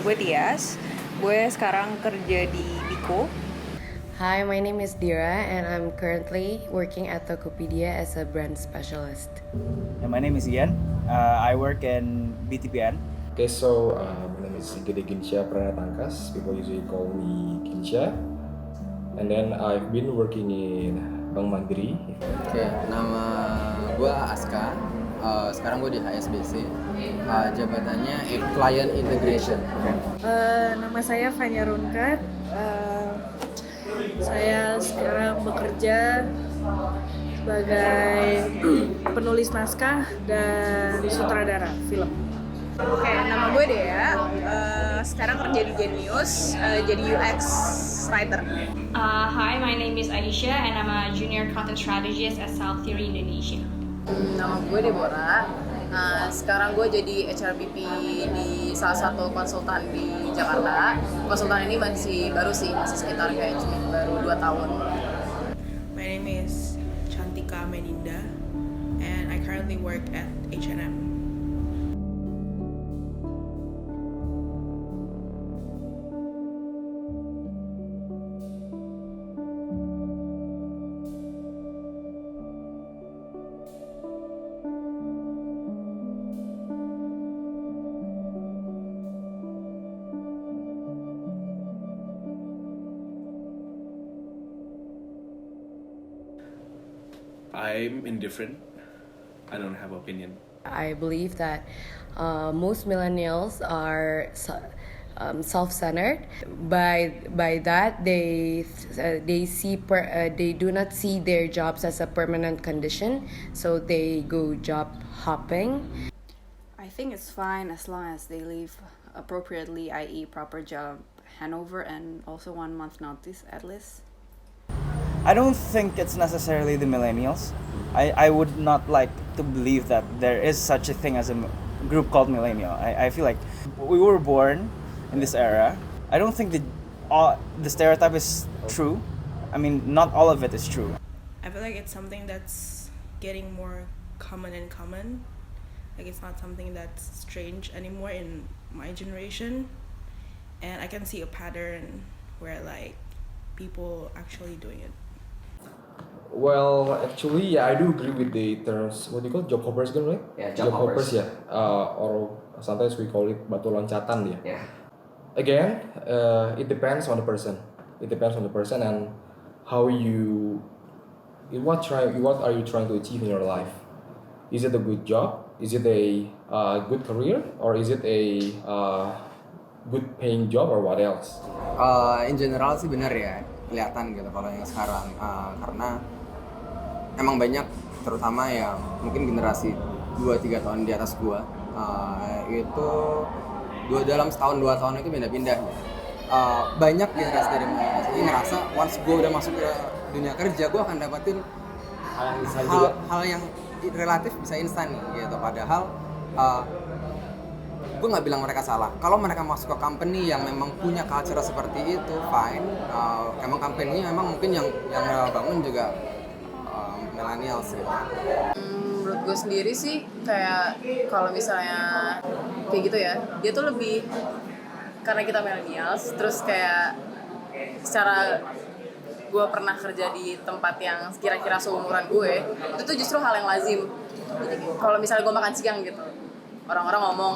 gue Tias. Gue sekarang kerja di Biko. Hi, my name is Dira and I'm currently working at Tokopedia as a brand specialist. And my name is Ian. I work in BTPN. Okay, so my name is Gede Ginsha Pranatangkas. People usually call me Ginsha. And then I've been working in Bank Mandiri. Oke, nama gue Aska. Sekarang gue di HSBC. Jabatannya Client Integration. Nama saya Fanya Runkat. Saya sekarang bekerja sebagai penulis naskah dan sutradara film. Oke, nama gue Dea. Sekarang kerja di Genius, jadi UX writer. Hi, my name is Aisyah and I'm a junior content strategist at South Theory Indonesia. Nama gue Deborah. Sekarang gue jadi HRBP di salah satu konsultan di Jakarta. Konsultan ini masih baru sih, masih sekitar kayak cuma baru 2 tahun. My name is Chantika Meninda and I currently work at H&M. I'm indifferent. I don't have opinion. I believe that most millennials are self-centered. By that, they do not see their jobs as a permanent condition, so they go job hopping. I think it's fine as long as they leave appropriately, i.e. proper job handover and also 1 month notice at least. I don't think it's necessarily the millennials. I would not like to believe that there is such a thing as a group called millennial. I feel like we were born in this era. I don't think the stereotype is true. I mean, not all of it is true. I feel like it's something that's getting more common and common. Like it's not something that's strange anymore in my generation. And I can see a pattern where like people actually doing it. Well, actually, yeah, I do agree with the terms, what do you call it? Job hoppers kan, right? Yeah, job hoppers. Yeah. Or sometimes we call it batu loncatan, yeah. Yeah. Again, it depends on the person. It depends on the person and how you, what are you trying to achieve in your life? Is it a good job? Is it a good career? Or is it a good paying job or what else? In general sih benar ya, kelihatan gitu kalau yang sekarang. Karena emang banyak, terutama yang mungkin generasi 2-3 tahun di atas gua, itu dalam setahun 2 tahun itu pindah-pindah. Banyak generasi dari mereka ini ngerasa once gua udah masuk ke dunia kerja, gua akan dapetin hal yang relatif bisa instan nih gitu. Padahal gue nggak bilang mereka salah. Kalau mereka masuk ke company yang memang punya culture seperti itu, fine. Emang company memang mungkin yang bangun juga millennials gitu. Menurut gue sendiri sih kayak kalau misalnya kayak gitu ya, dia tuh lebih karena kita millennials, terus kayak secara gue pernah kerja di tempat yang kira-kira seumuran gue, itu tuh justru hal yang lazim. Kalau misalnya gue makan siang gitu, orang-orang ngomong,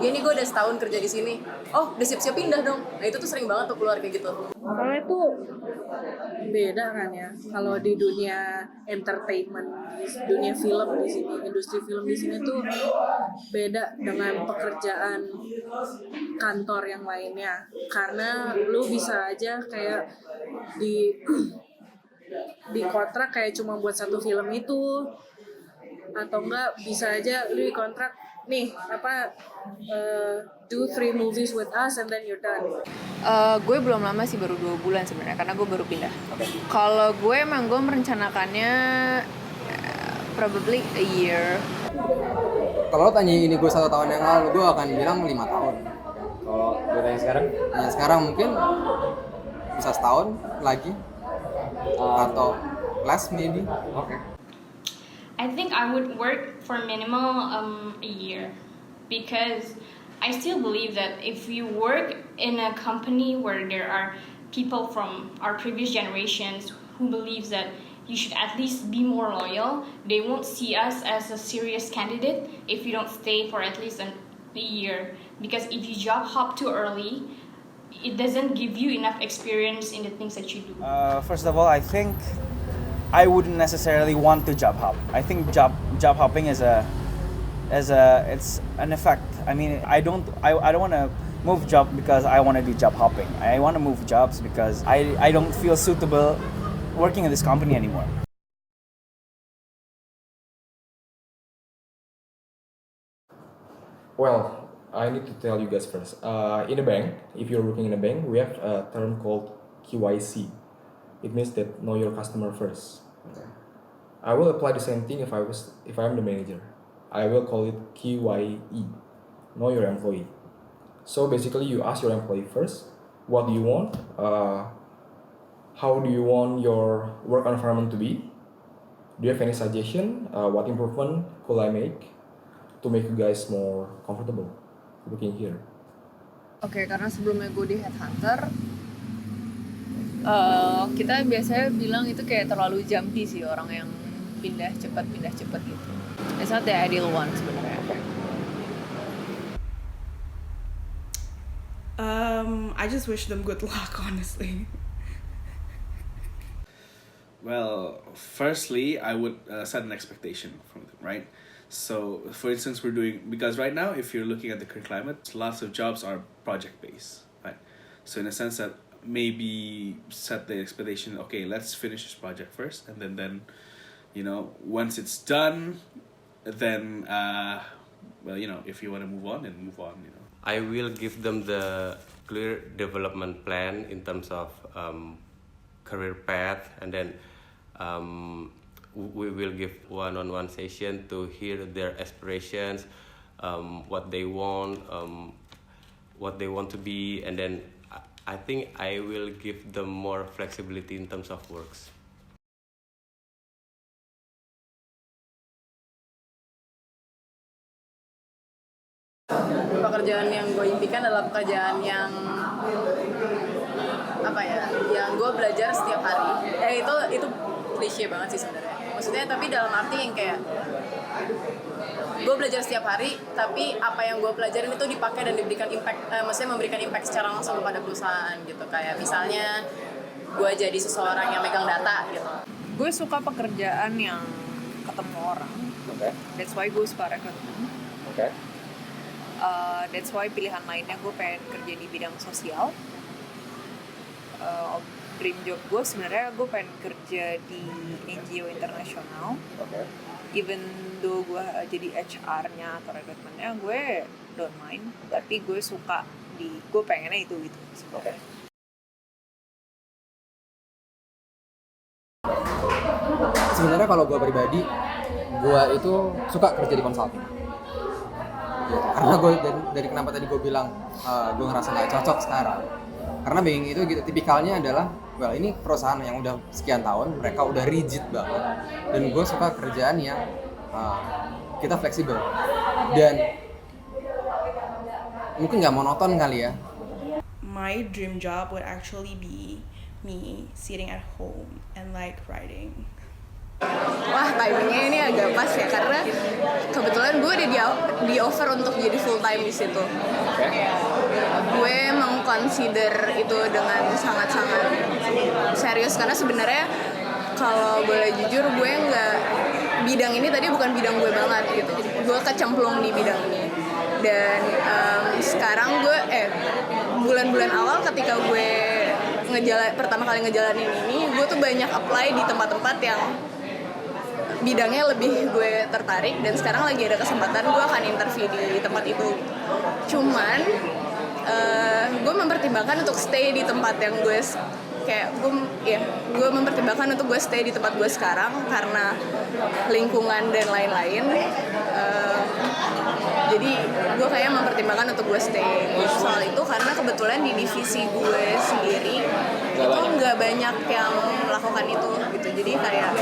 ya ini gue udah setahun kerja di sini, oh udah siap-siap pindah dong. Nah itu tuh sering banget tuh keluar kayak gitu. Kalau itu beda kan ya. Kalau di dunia entertainment, dunia film di sini, industri film di sini tuh beda dengan pekerjaan kantor yang lainnya. Karena lu bisa aja kayak di kontrak kayak cuma buat satu film itu, atau enggak bisa aja lu dikontrak nih do 3 movies with us and then you're done. Gue belum lama sih, baru 2 bulan sebenarnya karena gue baru pindah. Kalau gue emang gue merencanakannya probably a year. Kalau lo tanya ini gue 1 tahun yang lalu, gue akan bilang 5 tahun. Kalau gue tanya sekarang? Ya sekarang mungkin bisa setahun lagi atau less maybe. Okay. I think I would work for minimal a year because I still believe that if you work in a company where there are people from our previous generations who believes that you should at least be more loyal, they won't see us as a serious candidate if you don't stay for at least a year. Because if you job hop too early, it doesn't give you enough experience in the things that you do. First of all, I think I wouldn't necessarily want to job hop. I think job hopping is it's an effect. I mean, I don't want to move job because I want to do job hopping. I want to move jobs because I don't feel suitable working in this company anymore. Well, I need to tell you guys first. In a bank, if you're working in a bank, we have a term called KYC. It means that know your customer first. Okay. I will apply the same thing if I'm the manager. I will call it KYE, know your employee. So basically, you ask your employee first, what do you want? How do you want your work environment to be? Do you have any suggestion? What improvement could I make to make you guys more comfortable working here? Oke, karena sebelumnya gue di Headhunter, kita biasanya bilang itu kayak terlalu jumpy sih, orang yang pindah cepat gitu. It's not the ideal one sebenarnya. I just wish them good luck, honestly. Well, firstly, I would set an expectation from them, right? So, for instance, because right now, if you're looking at the current climate, lots of jobs are project-based, right? So, in a sense that maybe set the expectation, okay, let's finish this project first, and then once it's done, then, if you want to move on, then move on, I will give them the clear development plan in terms of career path, and then we will give one-on-one session to hear their aspirations, what they want to be, and then I think I will give them more flexibility in terms of works. Pekerjaan yang gue impikan adalah pekerjaan yang yang gue belajar setiap hari. Itu klise banget sih sebenarnya. Maksudnya tapi dalam arti yang kayak gue belajar setiap hari, tapi apa yang gue pelajarin itu dipakai dan diberikan impact, maksudnya memberikan impact secara langsung kepada perusahaan gitu. Kayak misalnya gue jadi seseorang yang megang data gitu. Gue suka pekerjaan yang ketemu orang. Okay. That's why gue suka rekrutmen. Okay. That's why pilihan lainnya gue pengen kerja di bidang sosial. Dream job gue sebenarnya gue pengen kerja di NGO internasional. Okay. Even though gue jadi HR-nya atau rekrutmennya, gue don't mind. Tapi gue suka gue pengennya itu gitu. Okay. Sebenarnya kalau gue pribadi, gue itu suka kerja di consulting. Karena gue dari kenapa tadi gue bilang gue ngerasa nggak cocok sekarang. Karena banking itu gitu, tipikalnya adalah, ini perusahaan yang udah sekian tahun, mereka udah rigid banget. Dan gue suka kerjaan yang kita fleksibel. Dan mungkin nggak monoton kali ya. My dream job would actually be me sitting at home and like writing. Wah, timingnya ini agak pas ya, karena kebetulan gue udah di offer untuk jadi full time di situ. Gue mengconsider itu dengan sangat-sangat serius, karena sebenarnya kalau boleh jujur gue bidang ini tadi bukan bidang gue banget gitu. Gue kecemplung di bidang ini, dan sekarang gue bulan-bulan awal ketika gue pertama kali ngejalanin ini, gue tuh banyak apply di tempat-tempat yang bidangnya lebih gue tertarik, dan sekarang lagi ada kesempatan gue akan interview di tempat itu. Cuman gue mempertimbangkan untuk stay di tempat yang gue mempertimbangkan untuk gue stay di tempat gue sekarang karena lingkungan dan lain-lain. Jadi gue kayak mempertimbangkan untuk gue stay soal itu, karena kebetulan di divisi gue sendiri itu nggak banyak yang melakukan itu gitu. Jadi kayak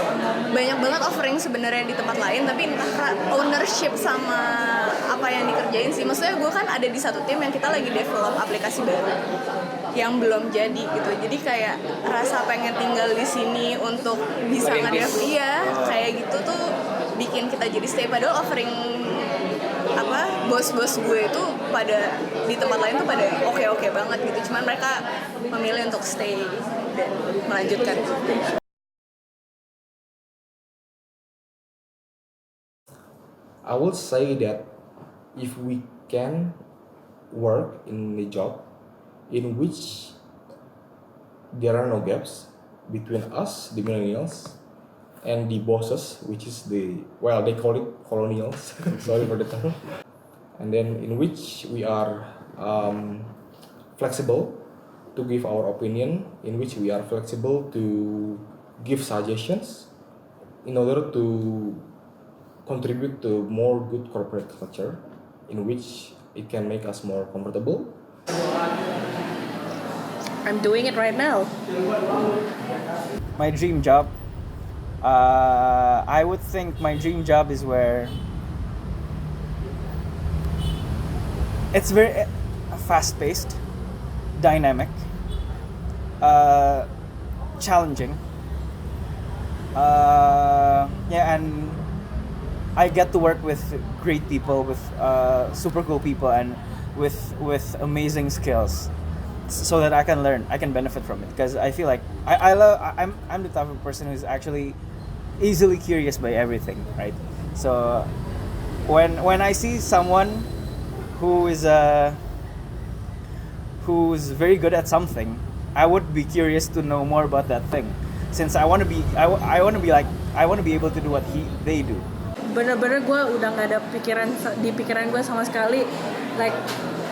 banyak banget offering sebenarnya di tempat lain, tapi entah ownership sama apa yang dikerjain sih. Maksudnya gue kan ada di satu tim yang kita lagi develop aplikasi baru yang belum jadi gitu. Jadi kayak rasa pengen tinggal di sini untuk bisa nge-dev, iya kayak gitu tuh bikin kita jadi stay. Padahal offering bos-bos gue itu pada di tempat lain tuh pada oke banget gitu. Cuman mereka memilih untuk stay dan melanjutkan. I would say that if we can work in a job in which there are no gaps between us, the millennials, and the bosses, which is they call it colonials, sorry for the term, and then in which we are flexible to give our opinion, in which we are flexible to give suggestions in order to contribute to more good corporate culture, in which it can make us more comfortable. I'm doing it right now. My dream job, I would think my dream job is where it's very fast-paced, dynamic, challenging, and I get to work with great people, with super cool people, and with amazing skills, so that I can learn, I can benefit from it. Because I feel like I'm the type of person who's actually easily curious by everything, right? So when I see someone who's very good at something, I would be curious to know more about that thing, since I want to be able to do what they do. Bener-bener gue udah nggak ada di pikiran gue sama sekali like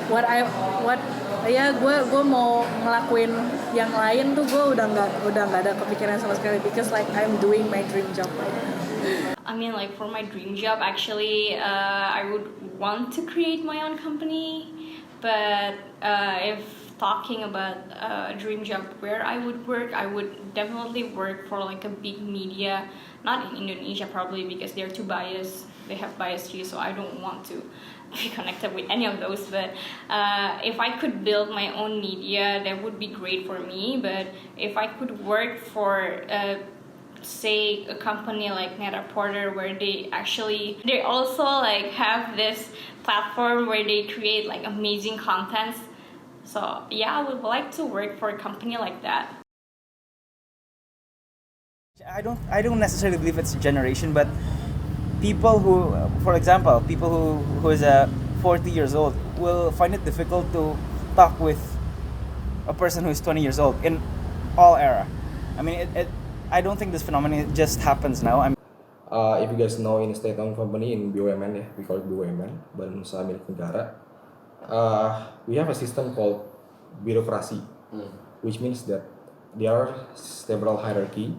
gue mau ngelakuin yang lain tuh gue udah nggak ada kepikiran sama sekali, because like I'm doing my dream job right now. I mean, like for my dream job, actually, I would want to create my own company. But if talking about a dream job where I would work, I would definitely work for like a big media, not in Indonesia probably, because they're too biased. They have bias too, so I don't want to be connected with any of those. But if I could build my own media, that would be great for me. But if I could work for say a company like Net-a-Porter, where they also like have this platform where they create like amazing contents. So yeah, I would like to work for a company like that. I don't necessarily believe it's a generation, but people who, for example, people who is 40 years old will find it difficult to talk with a person who is 20 years old in all era. I mean, I don't think this phenomenon just happens now. If you guys know, in a state-owned company in BUMN, we call it BUMN, Badan Usaha Milik Negara, we have a system called bureaucracy, which means that there are several hierarchy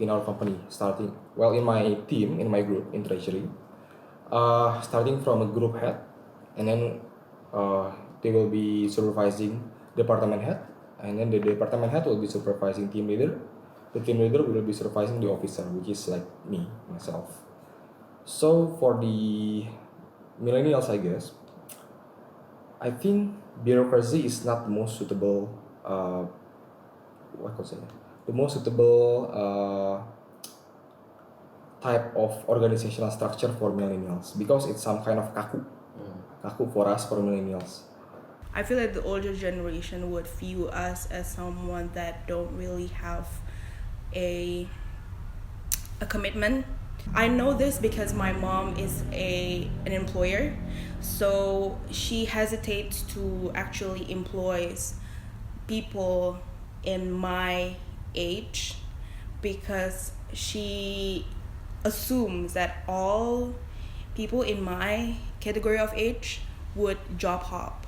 in our company, starting, in my team, in my group, in treasury, starting from a group head, and then they will be supervising department head, and then the department head will be supervising team leader. The team leader will be supervising the officer, which is like myself. So for the millennials, I guess, I think bureaucracy is not the most suitable, type of organizational structure for millennials, because it's some kind of kaku for us, for millennials. I feel like the older generation would view us as someone that don't really have a commitment. I know this because my mom is an employer, so she hesitates to actually employ people in my age, because she assumes that all people in my category of age would job hop.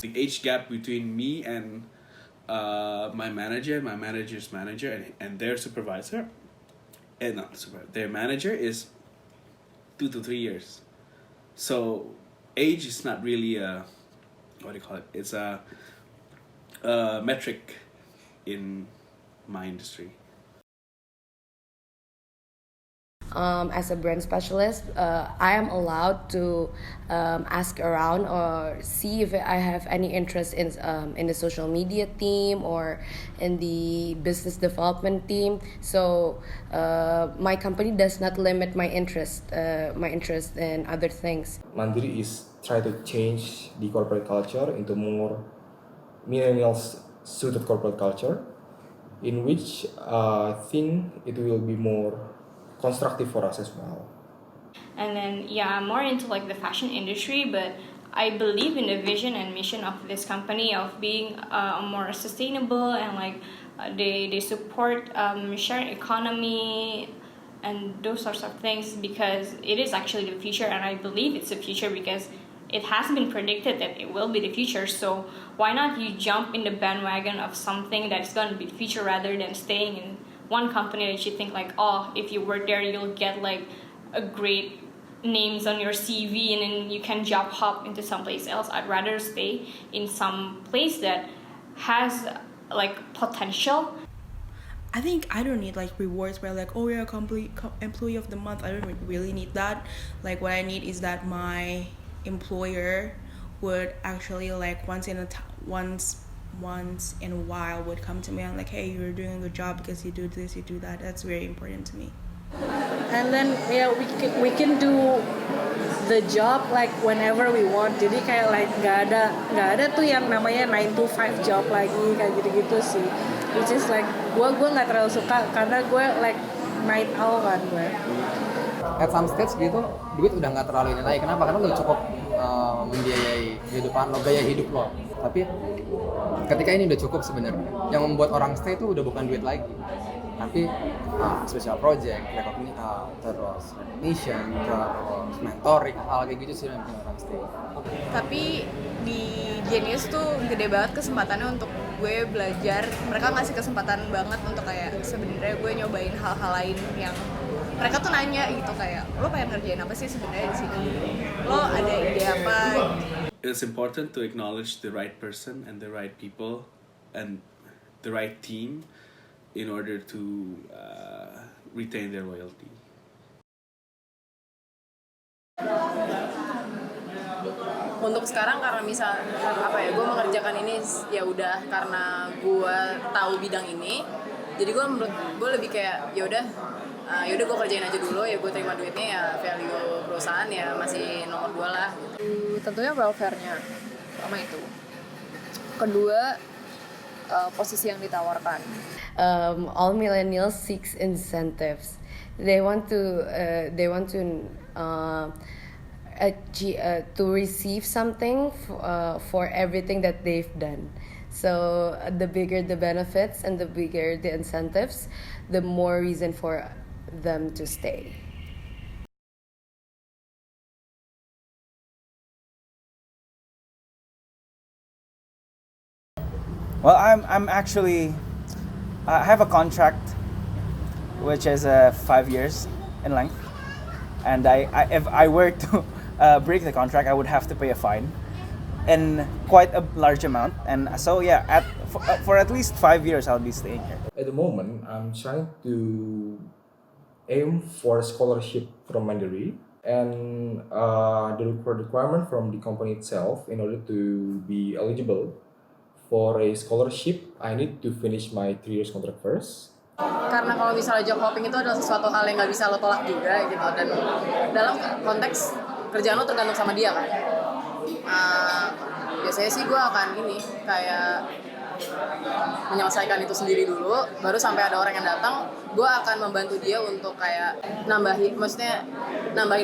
The age gap between me and my manager, my manager's manager, and their supervisor, and not supervisor, their manager is 2 to 3 years. So age is not really a, what do you call it? It's a metric in my industry. as a brand specialist, I am allowed to ask around or see if I have any interest in the social media team or in the business development team. So my company does not limit my interest in other things. Mandiri is try to change the corporate culture into more millennials suited corporate culture, in which I think it will be more constructive for us as well. And then I'm more into like the fashion industry, but I believe in the vision and mission of this company of being more sustainable and like they support sharing economy and those sorts of things, because it is actually the future, and I believe it's the future because it has been predicted that it will be the future. So why not you jump in the bandwagon of something that's going to be the future rather than staying in one company that you think like, oh, if you work there you'll get like a great names on your CV and then you can job hop into someplace else. I'd rather stay in some place that has like potential. I think I don't need like rewards where like, oh, you're a complete employee of the month. I don't really need that. Like what I need is that my employer would actually like once in a while would come to me and like, hey, you're doing a good job because you do this, you do that. That's very important to me. And then we can do the job like whenever we want. Jadi kayak like nggak ada tuh yang namanya 9 to 5 job lagi kayak gitu sih. Which is like gue nggak terlalu suka karena gue like night owl kan gue. At some stage gitu duit udah nggak terlalu ini lagi. Kenapa? Karena lo cukup membiayai kehidupan lo, gaya hidup lo. Tapi ketika ini udah cukup sebenarnya. Yang membuat orang stay itu udah bukan duit lagi, tapi special project, terus recognition, terus mentoring, hal kayak gitu sih yang bikin orang stay. Tapi di Genius tuh gede banget kesempatannya untuk gue belajar. Mereka ngasih kesempatan banget untuk kayak sebenarnya gue nyobain hal-hal lain yang mereka tuh nanya gitu kayak, lo pengen ngerjain apa sih sebenarnya di sini? Lo ada ide apa? It's important to acknowledge the right person and the right people and the right team in order to retain their loyalty. Untuk sekarang karena misal gue mengerjakan ini ya udah karena gue tahu bidang ini, jadi menurut gue lebih kayak ya udah gue kerjain aja dulu, ya gue terima duitnya, ya value perusahaan ya masih nomor 2 lah. Tentunya welfare-nya sama itu. Kedua, posisi yang ditawarkan. All millennials seeks incentives. They want to receive something for everything that they've done. So the bigger the benefits and the bigger the incentives, the more reason for them to stay. Well, I'm actually I have a contract which is 5 years in length, and if I were to break the contract, I would have to pay a fine in quite a large amount, and so yeah, for at least 5 years I'll be staying here. At the moment, I'm trying to aim for a scholarship from Mandiri, and the requirement from the company itself, in order to be eligible for a scholarship, I need to finish my 3 years contract first. Karena kalau misalnya job hopping itu adalah sesuatu hal yang nggak bisa lo tolak juga gitu, dan dalam konteks kerjaan lo tergantung sama dia kan. Biasanya sih gue akan kayak menyelesaikan itu sendiri dulu, baru sampai ada orang yang datang, gue akan membantu dia untuk kayak nambahin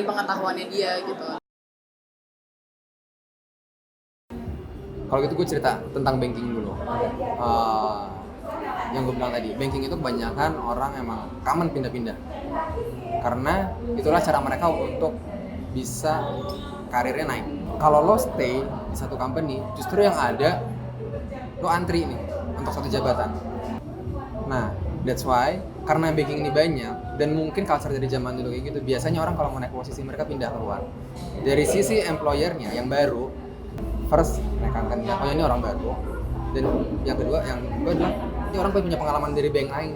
pengetahuannya dia gitu. Kalau gitu gue cerita tentang banking dulu. Yang gue bilang tadi, banking itu kebanyakan orang emang common pindah-pindah. Karena itulah cara mereka untuk bisa karirnya naik. Kalau lo stay di satu company, justru yang ada lo antri nih untuk satu jabatan. Nah, that's why karena banking ini banyak dan mungkin culture dari zaman dulu kayak gitu, biasanya orang kalau mau naik posisi mereka pindah keluar. Dari sisi employer-nya yang baru, first mereka akan bilang, oh ini orang baru. Dan yang kedua adalah ini orang punya pengalaman dari bank lain.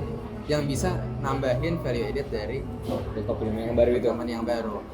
yang bisa nambahin value added dari laptop yang baru itu. company yang baru.